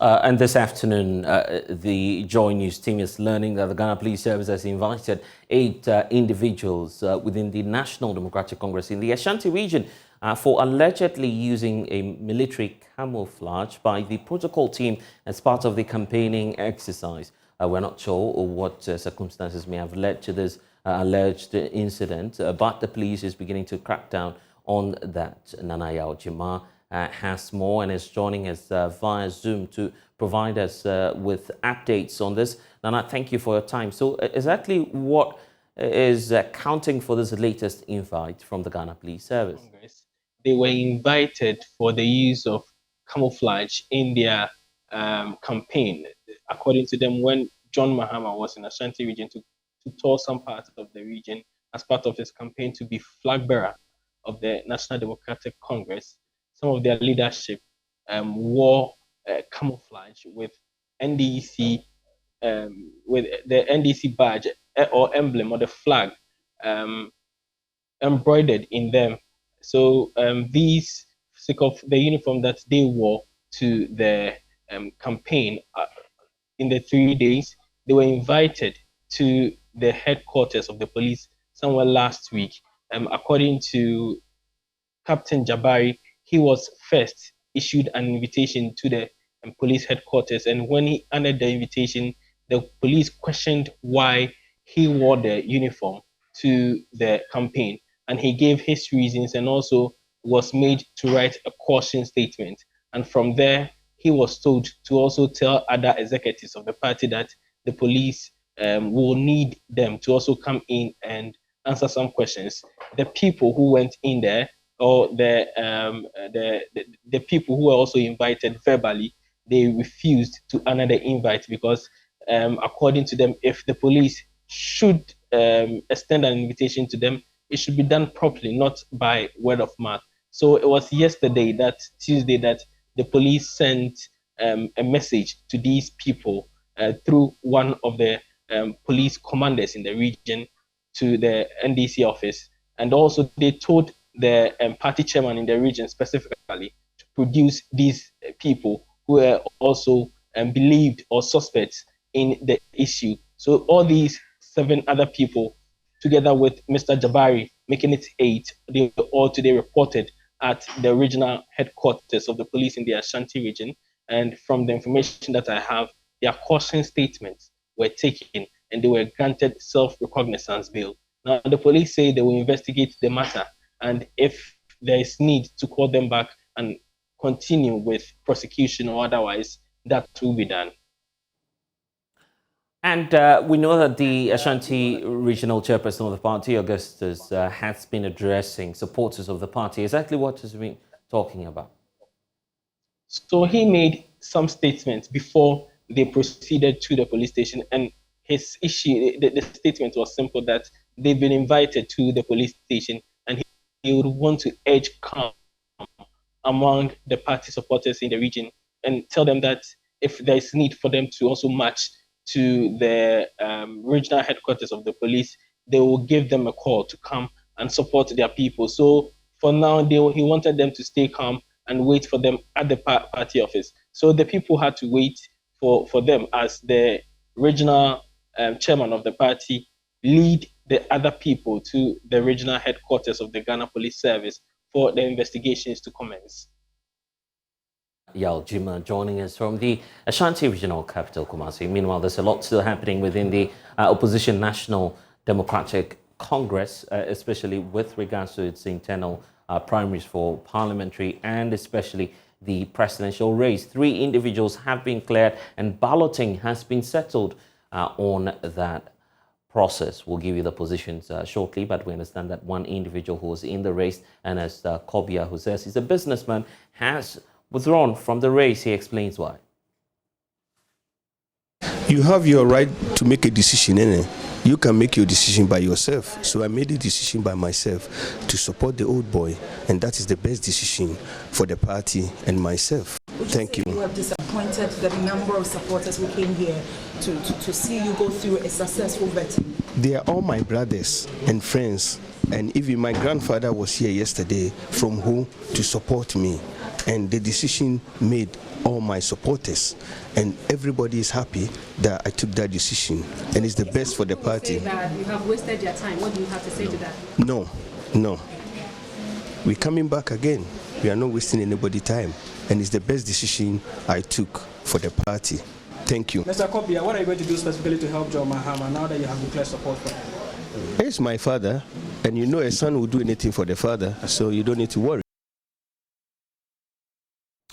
And this afternoon, the Joy News team is learning that the Ghana Police Service has invited 8 individuals within the National Democratic Congress in the Ashanti region for allegedly using a military camouflage by the protocol team as part of the campaigning exercise. We're not sure what circumstances may have led to this alleged incident, but the police is beginning to crack down on that. Nana Yaojima has more and is joining us via Zoom to provide us with updates on this. Nana, thank you for your time. So exactly what is accounting for this latest invite from the Ghana Police Service? They were invited for the use of camouflage in their campaign. According to them, when John Mahama was in Ashanti region to tour some parts of the region as part of his campaign to be flag bearer of the National Democratic Congress, some of their leadership wore camouflage with NDC, with the NDC badge or emblem or the flag embroidered in them. So these, sick of the uniform that they wore to the campaign in the 3 days, they were invited to the headquarters of the police somewhere last week. According to Captain Jabari, he was first issued an invitation to the police headquarters, and when he honored the invitation, the police questioned why he wore the uniform to the campaign, and he gave his reasons and also was made to write a caution statement. And from there, he was told to also tell other executives of the party that the police will need them to also come in and answer some questions. The people who went in there, or the people who were also invited verbally, they refused to honor the invite because, according to them, if the police should extend an invitation to them, it should be done properly, not by word of mouth. So it was yesterday, that Tuesday, that the police sent a message to these people through one of the police commanders in the region to the NDC office, and also they told the party chairman in the region specifically to produce these people who were also believed or suspects in the issue. So all these 7 other people, together with Mr. Jabari, making it 8, they all today reported at the regional headquarters of the police in the Ashanti region. And from the information that I have, their caution statements were taken and they were granted self-recognizance bail. Now, the police say they will investigate the matter, and if there is need to call them back and continue with prosecution or otherwise, that will be done. And we know that the Ashanti regional chairperson of the party, Augustus, has been addressing supporters of the party. Exactly what has been talking about? So he made some statements before they proceeded to the police station, and his issue, the statement was simple, that they've been invited to the police station and he would want to urge calm among the party supporters in the region and tell them that if there is need for them to also march to the regional headquarters of the police, they will give them a call to come and support their people. So for now, he wanted them to stay calm and wait for them at the party office. So the people had to wait for them as the regional chairman of the party lead the other people to the regional headquarters of the Ghana Police Service for the investigations to commence. Yaojima joining us from the Ashanti regional capital, Kumasi. Meanwhile, there's a lot still happening within the opposition National Democratic Congress, especially with regards to its internal primaries for parliamentary and especially the presidential race. 3 individuals have been cleared and balloting has been settled on that process. We'll give you the positions shortly, but we understand that one individual who was in the race, and as Kobia, who says he's a businessman, has withdrawn from the race. He explains why. You have your right to make a decision, innit? You can make your decision by yourself. So I made a decision by myself to support the old boy, and that is the best decision for the party and myself. Thank you. You have disappointed the number of supporters who came here to see you go through a successful vetting. They are all my brothers and friends, and even my grandfather was here yesterday from home to support me. And the decision made all my supporters, and everybody is happy that I took that decision, and it's the best for the party. Say that you have wasted your time. What do you have to say to that? No. We're coming back again. We are not wasting anybody's time, and it's the best decision I took for the party. Thank you. Mr. Kwabena, what are you going to do specifically to help John Mahama now that you have declared support for him? He's my father, and you know a son will do anything for the father, so you don't need to worry.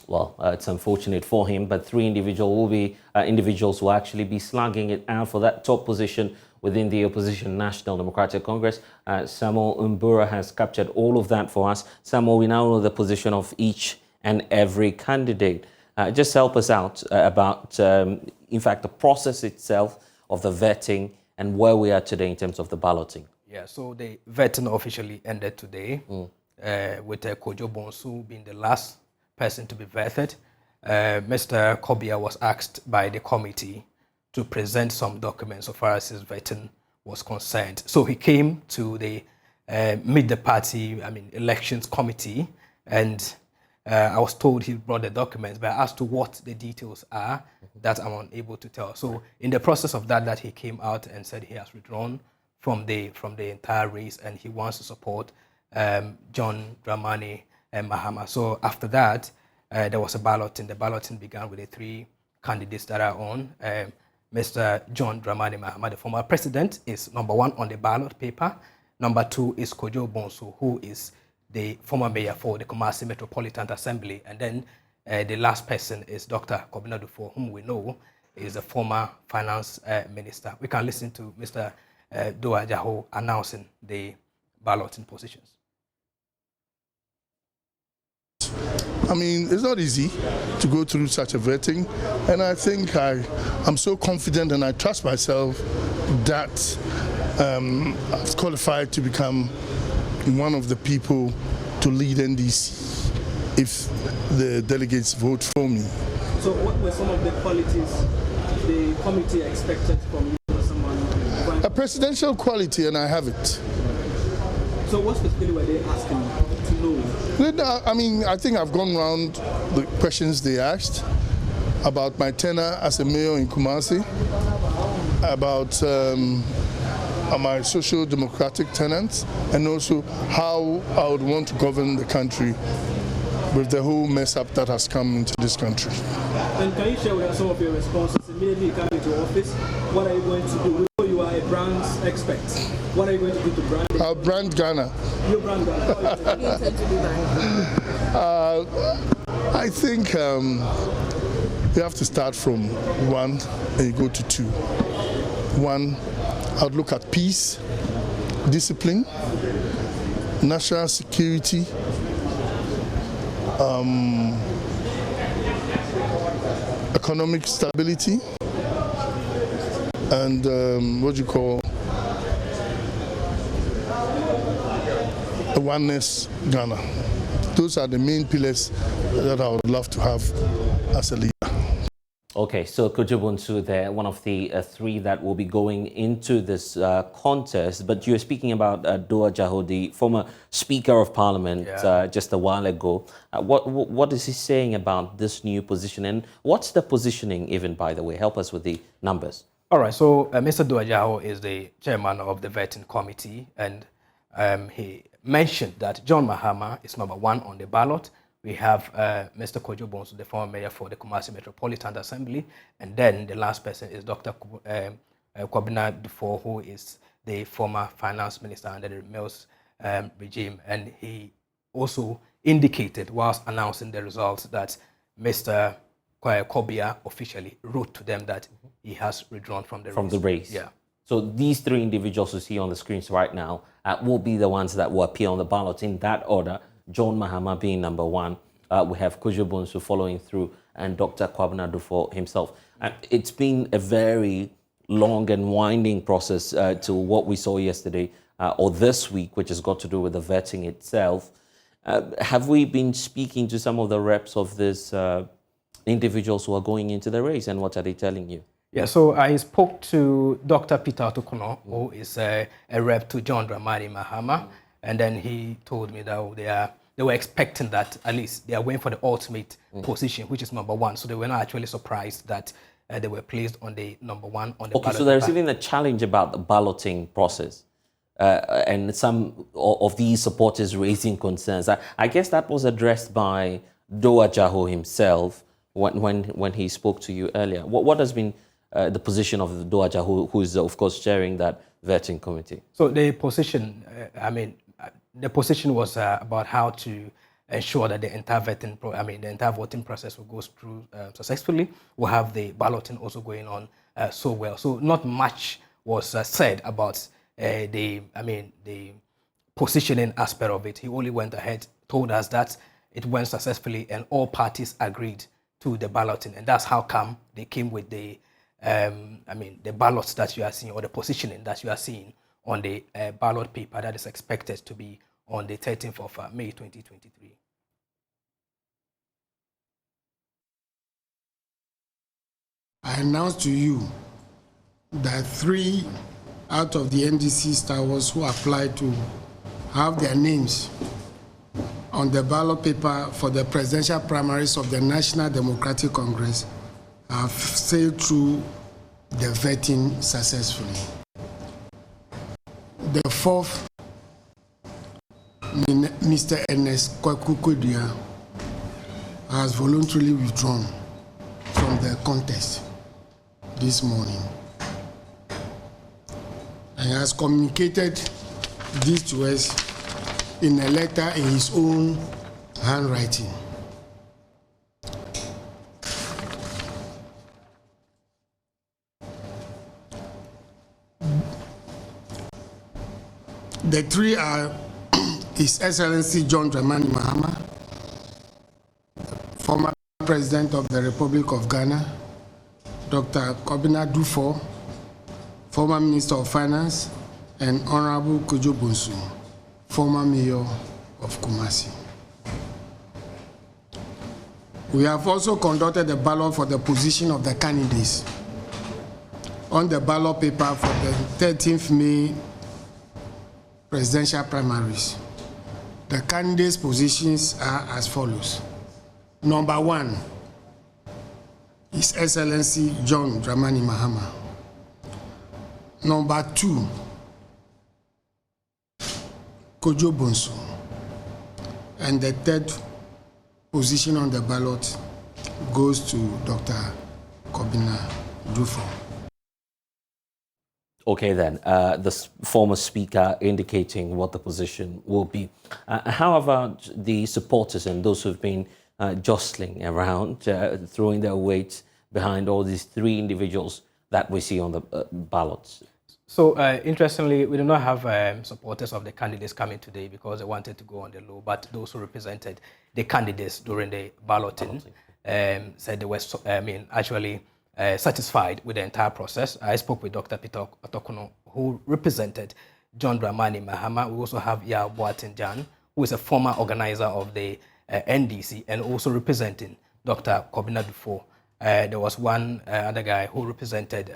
Well, it's unfortunate for him, but three individuals will actually be slugging it out for that top position within the opposition National Democratic Congress. Samuel Mbura has captured all of that for us. Samuel, we now know the position of each and every candidate. Just help us out about, in fact, the process itself of the vetting and where we are today in terms of the balloting. Yeah, so the vetting officially ended today with Kojo Bonsu being the last person to be vetted. Mr. Kwabena was asked by the committee to present some documents so far as his vetting was concerned. So he came to the meet the party, elections committee, and I was told he brought the documents, but as to what the details are, that I'm unable to tell. So in the process of that he came out and said he has withdrawn from the entire race and he wants to support John Dramani Mahama. So after that, there was a balloting. The balloting began with the three candidates that are on. Mr. John Dramani Mahama, the former president, is number one on the ballot paper. Number two is Kojo Bonsu, who is the former mayor for the Kumasi Metropolitan Assembly. And then the last person is Dr. Kwabena Duffour, whom we know is a former finance minister. We can listen to Mr. Doa Jaho announcing the balloting positions. It's not easy to go through such a vetting, and I think I'm so confident and I trust myself that I'm qualified to become one of the people to lead NDC if the delegates vote for me. So what were some of the qualities the committee expected from you as someone? A presidential quality, and I have it. So what specifically were they asking to know? I think I've gone around the questions they asked about my tenure as a mayor in Kumasi, about my social democratic tenets, and also how I would want to govern the country with the whole mess up that has come into this country. And can you share with us some of your responses immediately you come into office? What are you going to do? We know you are a brand expert. What are you going to do to brand it? I'll brand Ghana. You brand Ghana. How do you intend to do that? I think you have to start from one and you go to two. One, I'd look at peace, discipline, national security, economic stability, and a oneness Ghana. Those are the main pillars that I would love to have as a leader. Okay, so Kojo Bonsu there, one of the three that will be going into this contest. But you were speaking about Doa Jaho, the former Speaker of Parliament, just a while ago. What is he saying about this new position? And what's the positioning even, by the way? Help us with the numbers. All right, so Mr. Doa Jaho is the chairman of the vetting committee, and he mentioned that John Mahama is number one on the ballot. We have Mr. Kojo Bonsu, the former mayor for the Kumasi Metropolitan Assembly, and then the last person is Dr. Kwabena Duffour, who is the former finance minister under the Mills regime. And he also indicated, whilst announcing the results, that Mr. Kwabena officially wrote to them that he has withdrawn from the race. Yeah. So these three individuals you see on the screens right now will be the ones that will appear on the ballot in that order. John Mahama being number one, we have Kojo Bonsu following through, and Dr. Kwabena Duffour himself. It's been a very long and winding process to what we saw yesterday or this week, which has got to do with the vetting itself. Have we been speaking to some of the reps of these individuals who are going into the race, and what are they telling you? Yeah, so I spoke to Dr. Peter Otokono, who is a rep to John Dramani Mahama, and then he told me that they were expecting that at least they are waiting for the ultimate position, which is number 1. So they were not actually surprised that they were placed on the number 1 on the ballot. So there's even a challenge about the balloting process. And some of these supporters raising concerns. I guess that was addressed by Doa Jaho himself when he spoke to you earlier. What has been the position of Doa Jaho, who is, of course, chairing that vetting committee? So the position, the position was about how to ensure that the entire the entire voting process will go through successfully. We'll have the balloting also going on so well. So not much was said about the positioning aspect of it. He only went ahead, told us that it went successfully and all parties agreed to the balloting, and that's how come they came with the the ballots that you are seeing, or the positioning that you are seeing on the ballot paper that is expected to be on the 13th of May 2023. I announce to you that 3 out of the NDC stars who applied to have their names on the ballot paper for the presidential primaries of the National Democratic Congress have sailed through the vetting successfully. The 4th, Mr. Ernest Kwaku, has voluntarily withdrawn from the contest this morning and has communicated this to us in a letter in his own handwriting. The 3 are His Excellency John Dramani Mahama, former President of the Republic of Ghana, Dr. Kwabena Duffour, former Minister of Finance, and Honorable Kojo Bonsu, former Mayor of Kumasi. We have also conducted a ballot for the position of the candidates on the ballot paper for the 13th May presidential primaries. The candidates' positions are as follows. Number 1, His Excellency John Dramani Mahama. Number 2, Kojo Bonsu. And the 3rd position on the ballot goes to Dr. Kwabena Duffour. Okay, then, the former speaker indicating what the position will be. How about the supporters and those who've been jostling around, throwing their weight behind all these 3 individuals that we see on the ballots? So, interestingly, we do not have supporters of the candidates coming today because they wanted to go on the low, but those who represented the candidates during the balloting said they were, actually satisfied with the entire process. I spoke with Dr. Peter Otokono, who represented John Dramani Mahama. We also have Ya Boatin Jan, who is a former organizer of the NDC and also representing Dr. Kwabena Duffour. There was one other guy who represented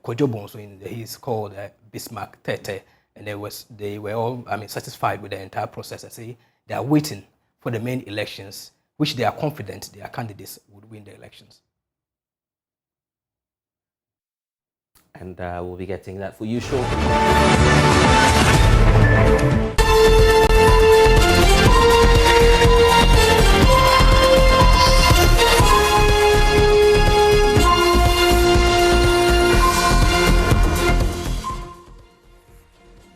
Kojo Bonsu. He's called Bismarck Tete, and they were all satisfied with the entire process and say they are waiting for the main elections, which they are confident their candidates would win the elections. And we'll be getting that for you shortly.